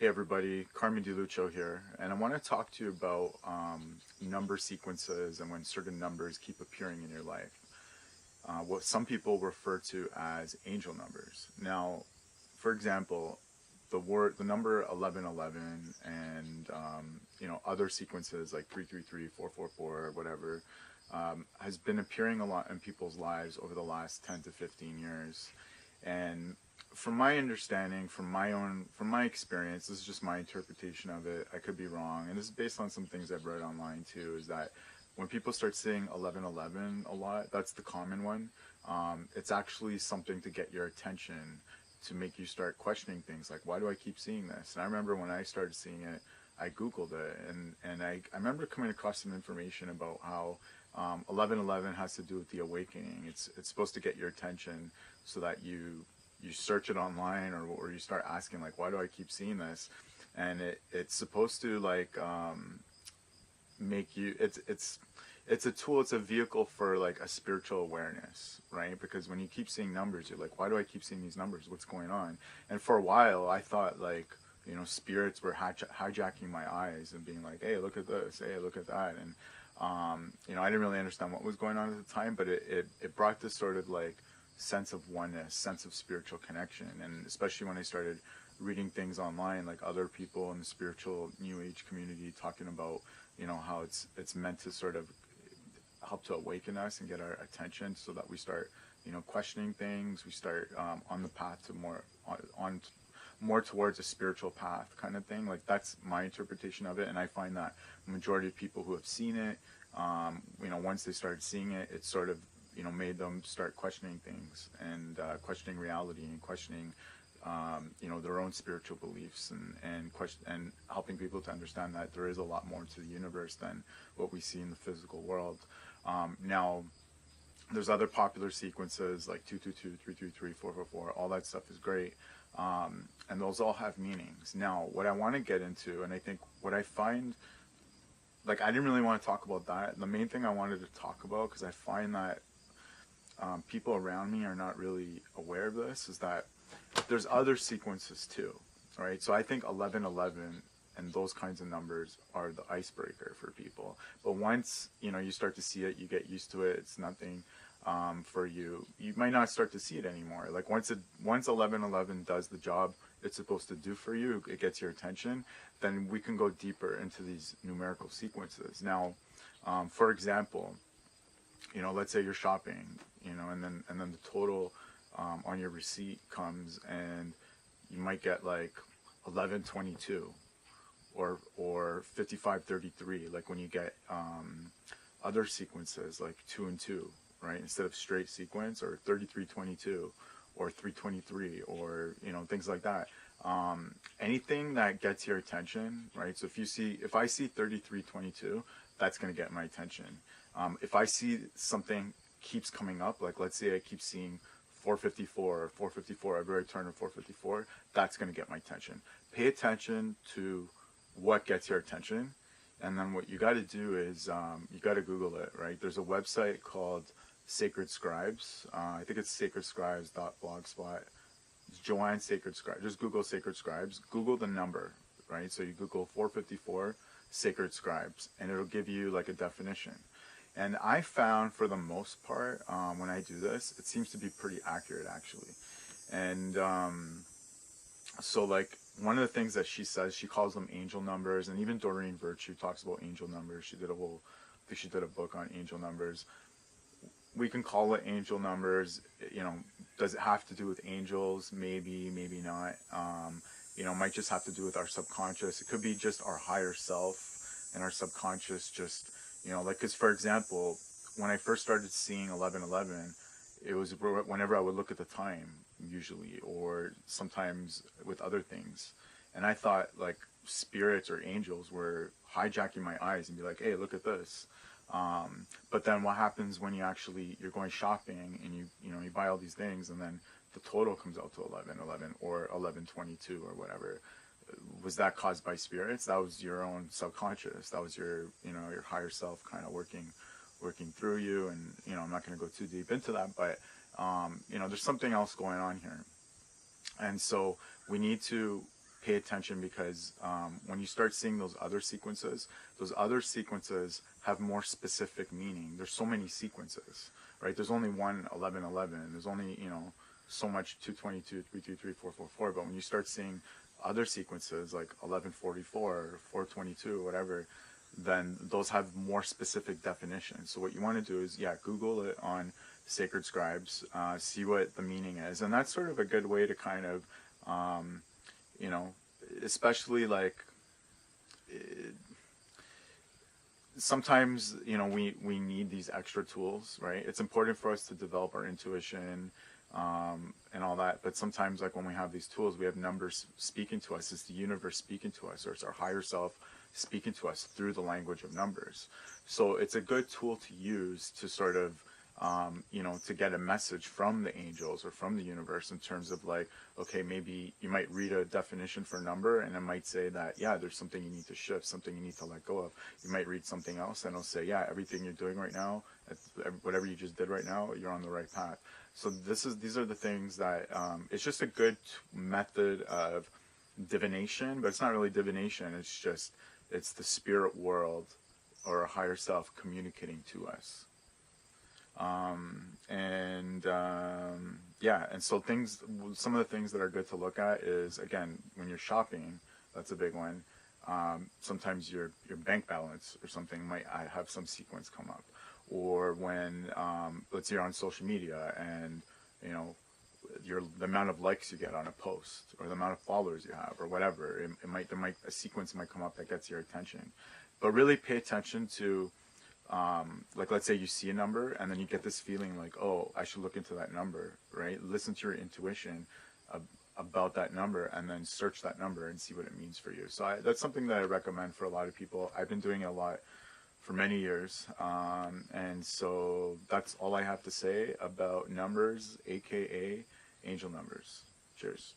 Hey everybody, Carmen Luccio here, and I want to talk to you about number sequences and when certain numbers keep appearing in your life. What some people refer to as angel numbers. Now, for example, the number 1111 and other sequences like 333, 444, whatever, has been appearing a lot in people's lives over the last 10 to 15 years, and from my understanding, from my experience, this is just my interpretation of it. I could be wrong, and this is based on some things I've read online too. Is that when people start saying 1111 a lot, that's the common one. It's actually something to get your attention, to make you start questioning things like, why do I keep seeing this? And I remember when I started seeing it, I Googled it, and I remember coming across some information about how 1111 has to do with the awakening. It's supposed to get your attention so that you search it online, or you start asking like, why do I keep seeing this? And it's supposed to like make you, it's a tool, it's a vehicle for like a spiritual awareness, right? Because when you keep seeing numbers, you're like, why do I keep seeing these numbers? What's going on? And for a while I thought like, spirits were hijacking my eyes and being like, hey, look at this, hey, look at that. And I didn't really understand what was going on at the time, but it brought this sort of like sense of oneness, sense of spiritual connection. And especially when I started reading things online, like other people in the spiritual new age community talking about, how it's meant to sort of help to awaken us and get our attention, so that we start, questioning things. We start on the path to more towards a spiritual path kind of thing. Like, that's my interpretation of it. And I find that the majority of people who have seen it, once they started seeing it, it sort of, made them start questioning things, and questioning reality, and questioning, their own spiritual beliefs, and helping people to understand that there is a lot more to the universe than what we see in the physical world. Now, there's other popular sequences like 222, 333, 444. All that stuff is great, and those all have meanings. Now, what I want to get into, and I think what I find, like, I didn't really want to talk about that. The main thing I wanted to talk about, because I find that people around me are not really aware of this, is that there's other sequences too, right? So I think 1111 and those kinds of numbers are the icebreaker for people. But once you start to see it, you get used to it. It's nothing for you. You might not start to see it anymore. Like, once 1111 does the job it's supposed to do for you, it gets your attention, then we can go deeper into these numerical sequences. Now, for example, let's say you're shopping, and then the total on your receipt comes, and you might get like 1122 or 5533, like when you get other sequences like 2 and 2, right, instead of straight sequence, or 3322 or 323, or things like that. Anything that gets your attention, right? So if I see 3322, that's going to get my attention. If I see something keeps coming up, like let's say I keep seeing 454 or 454 every turn of 454, that's going to get my attention. Pay attention to what gets your attention, and then what you got to do is you got to Google it, right? There's a website called Sacred Scribes. I think it's sacredscribes.blogspot. It's Joanne Sacred Scribes. Just Google Sacred Scribes. Google the number, right? So you Google 454 Sacred Scribes, and it'll give you like a definition. And I found, for the most part, when I do this, it seems to be pretty accurate, actually. And so, like, one of the things that she says, she calls them angel numbers, and even Doreen Virtue talks about angel numbers. I think she did a book on angel numbers. We can call it angel numbers. Does it have to do with angels? Maybe, maybe not. Might just have to do with our subconscious. It could be just our higher self and our subconscious just, like, because, for example, when I first started seeing 1111, it was whenever I would look at the time, usually, or sometimes with other things. And I thought, like, spirits or angels were hijacking my eyes and be like, hey, look at this. But then what happens when you're going shopping, and you buy all these things, and then the total comes out to 1111 or 1122 or whatever. Was that caused by spirits? That was your own subconscious. That was your higher self kind of working through you. And I'm not going to go too deep into that, but there's something else going on here. And so we need to pay attention, because when you start seeing those other sequences have more specific meaning. There's so many sequences, right? There's only one 1111. There's only, so much 222, 333, 444. But when you start seeing other sequences like 1144, 422, whatever, then those have more specific definitions. So what you want to do is, Google it on Sacred Scribes, see what the meaning is, and that's sort of a good way to kind of, you know, especially like sometimes, we need these extra tools, right? It's important for us to develop our intuition, and all that, but sometimes, like when we have these tools, we have numbers speaking to us. It's the universe speaking to us, or it's our higher self speaking to us through the language of numbers. So it's a good tool to use to sort of, to get a message from the angels or from the universe, in terms of like, okay, maybe you might read a definition for a number and it might say that, there's something you need to shift, something you need to let go of. You might read something else and it'll say, everything you're doing right now, whatever you just did right now, you're on the right path. So these are the things that, it's just a good method of divination, but it's not really divination. It's the spirit world or a higher self communicating to us. And so some of the things that are good to look at is, again, when you're shopping, that's a big one. Sometimes your bank balance or something might have some sequence come up, or when, let's say you're on social media and, the amount of likes you get on a post, or the amount of followers you have, or whatever, a sequence might come up that gets your attention. But really pay attention to, like, let's say you see a number and then you get this feeling like, oh, I should look into that number, right? Listen to your intuition about that number, and then search that number and see what it means for you. So that's something that I recommend for a lot of people. I've been doing it a lot for many years. And so that's all I have to say about numbers, aka angel numbers. Cheers.